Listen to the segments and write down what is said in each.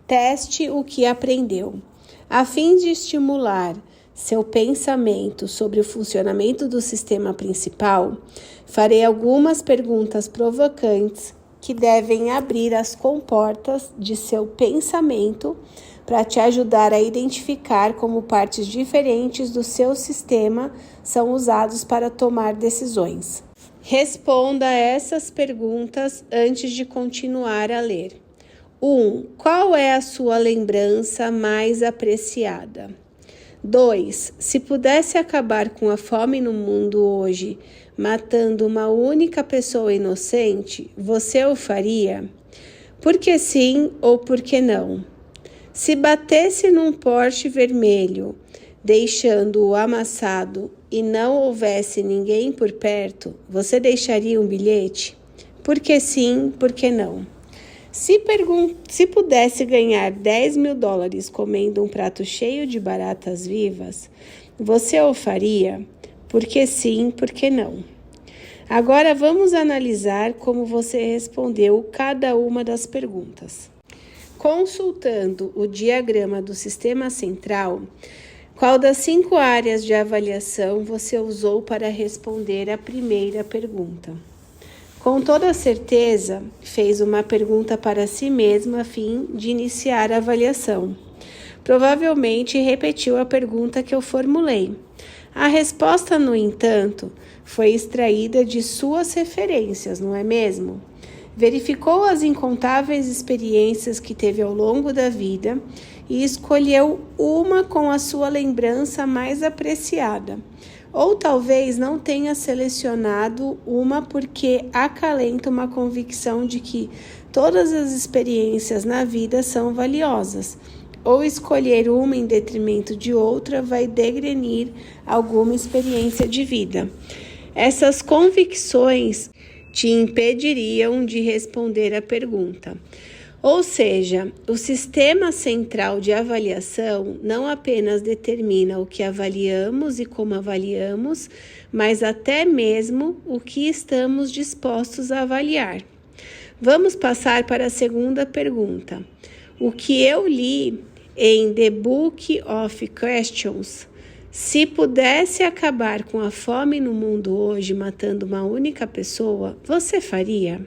Teste o que aprendeu. A fim de estimular seu pensamento sobre o funcionamento do sistema principal, farei algumas perguntas provocantes que devem abrir as comportas de seu pensamento para te ajudar a identificar como partes diferentes do seu sistema são usados para tomar decisões. Responda essas perguntas antes de continuar a ler. 1. Qual é a sua lembrança mais apreciada? 2. Se pudesse acabar com a fome no mundo hoje, matando uma única pessoa inocente, você o faria? Por que sim ou por que não? Se batesse num Porsche vermelho, deixando-o amassado e não houvesse ninguém por perto, você deixaria um bilhete? Por que sim, por que não? Se pudesse ganhar $10.000 comendo um prato cheio de baratas vivas, você o faria? Por que sim, por que não? Agora vamos analisar como você respondeu cada uma das perguntas. Consultando o diagrama do sistema central, qual das 5 áreas de avaliação você usou para responder a primeira pergunta? Com toda certeza, fez uma pergunta para si mesma a fim de iniciar a avaliação. Provavelmente repetiu a pergunta que eu formulei. A resposta, no entanto, foi extraída de suas referências, não é mesmo? Verificou as incontáveis experiências que teve ao longo da vida e escolheu uma com a sua lembrança mais apreciada. Ou talvez não tenha selecionado uma porque acalenta uma convicção de que todas as experiências na vida são valiosas. Ou escolher uma em detrimento de outra vai degrenir alguma experiência de vida. Essas convicções te impediriam de responder a pergunta. Ou seja, o sistema central de avaliação não apenas determina o que avaliamos e como avaliamos, mas até mesmo o que estamos dispostos a avaliar. Vamos passar para a segunda pergunta. O que eu li em The Book of Questions: se pudesse acabar com a fome no mundo hoje matando uma única pessoa, você faria?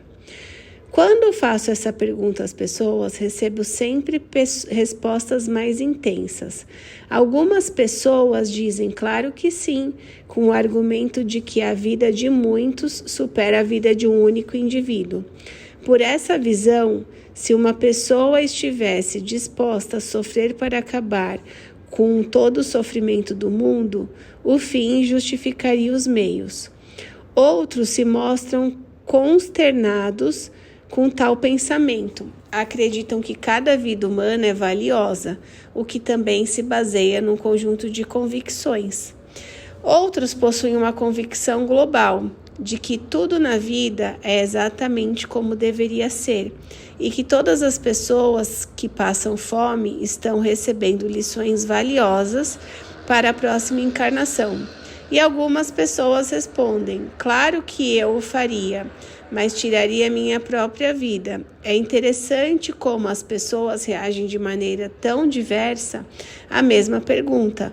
Quando faço essa pergunta às pessoas, recebo sempre respostas mais intensas. Algumas pessoas dizem claro que sim, com o argumento de que a vida de muitos supera a vida de um único indivíduo. Por essa visão, se uma pessoa estivesse disposta a sofrer para acabar com todo o sofrimento do mundo, o fim justificaria os meios. Outros se mostram consternados com tal pensamento. Acreditam que cada vida humana é valiosa, o que também se baseia num conjunto de convicções. Outros possuem uma convicção global de que tudo na vida é exatamente como deveria ser e que todas as pessoas que passam fome estão recebendo lições valiosas para a próxima encarnação. E algumas pessoas respondem: claro que eu o faria, mas tiraria minha própria vida. É interessante como as pessoas reagem de maneira tão diversa à mesma pergunta,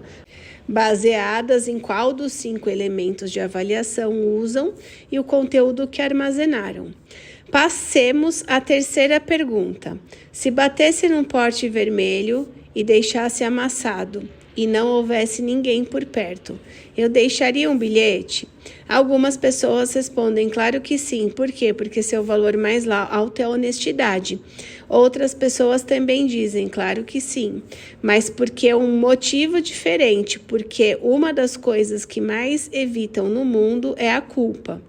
baseadas em qual dos 5 elementos de avaliação usam e o conteúdo que armazenaram. Passemos à terceira pergunta. Se batesse num Porsche vermelho e deixasse amassado, e não houvesse ninguém por perto, eu deixaria um bilhete? Algumas pessoas respondem claro que sim. Por quê? Porque seu valor mais alto é a honestidade. Outras pessoas também dizem claro que sim, mas porque é um motivo diferente, porque uma das coisas que mais evitam no mundo é a culpa.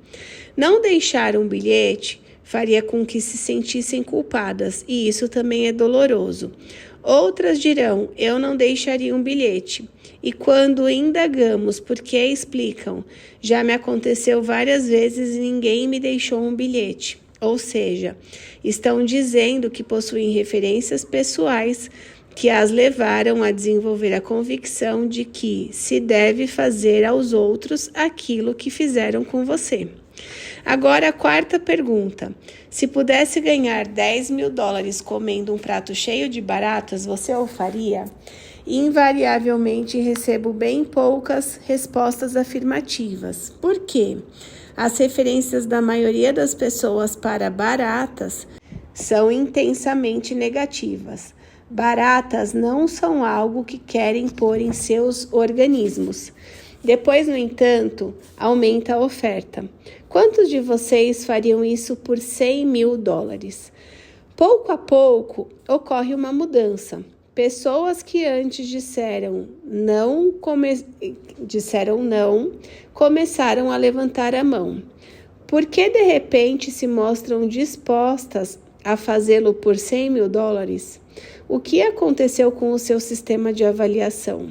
Não deixar um bilhete faria com que se sentissem culpadas, e isso também é doloroso. Outras dirão: eu não deixaria um bilhete. E quando indagamos por que, explicam: já me aconteceu várias vezes e ninguém me deixou um bilhete. Ou seja, estão dizendo que possuem referências pessoais que as levaram a desenvolver a convicção de que se deve fazer aos outros aquilo que fizeram com você. Agora a quarta pergunta. Se pudesse ganhar $10.000 comendo um prato cheio de baratas, você o faria? Invariavelmente recebo bem poucas respostas afirmativas. Por quê? As referências da maioria das pessoas para baratas são intensamente negativas. Baratas não são algo que querem pôr em seus organismos. Depois, no entanto, aumenta a oferta. Quantos de vocês fariam isso por $100.000? Pouco a pouco, ocorre uma mudança. Pessoas que antes disseram não, começaram a levantar a mão. Por que de repente se mostram dispostas a fazê-lo por $100.000? O que aconteceu com o seu sistema de avaliação?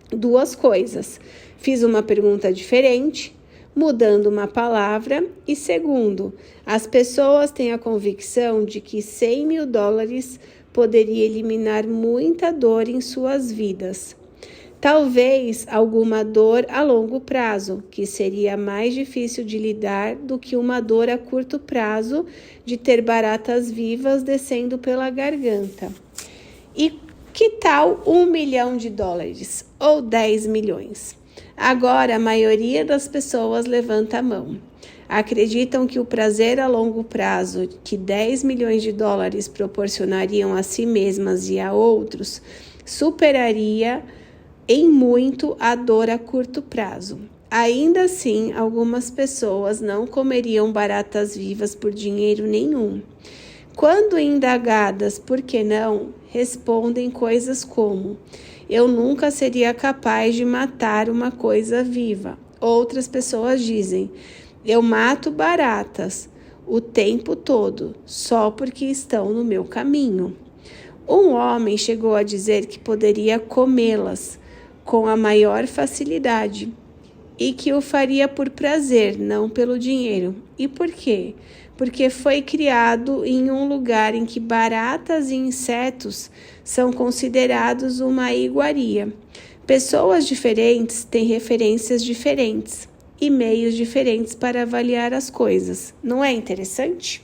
Duas coisas. Fiz uma pergunta diferente, mudando uma palavra. E segundo, as pessoas têm a convicção de que $100.000 poderia eliminar muita dor em suas vidas. Talvez alguma dor a longo prazo, que seria mais difícil de lidar do que uma dor a curto prazo de ter baratas vivas descendo pela garganta. E que tal $1 milhão ou 10 milhões? Agora a maioria das pessoas levanta a mão. Acreditam que o prazer a longo prazo que $10 milhões proporcionariam a si mesmas e a outros superaria em muito a dor a curto prazo. Ainda assim, algumas pessoas não comeriam baratas vivas por dinheiro nenhum. Quando indagadas por que não, respondem coisas como: eu nunca seria capaz de matar uma coisa viva. Outras pessoas dizem: eu mato baratas o tempo todo, só porque estão no meu caminho. Um homem chegou a dizer que poderia comê-las com a maior facilidade e que o faria por prazer, não pelo dinheiro. E por quê? Porque foi criado em um lugar em que baratas e insetos são considerados uma iguaria. Pessoas diferentes têm referências diferentes e meios diferentes para avaliar as coisas. Não é interessante?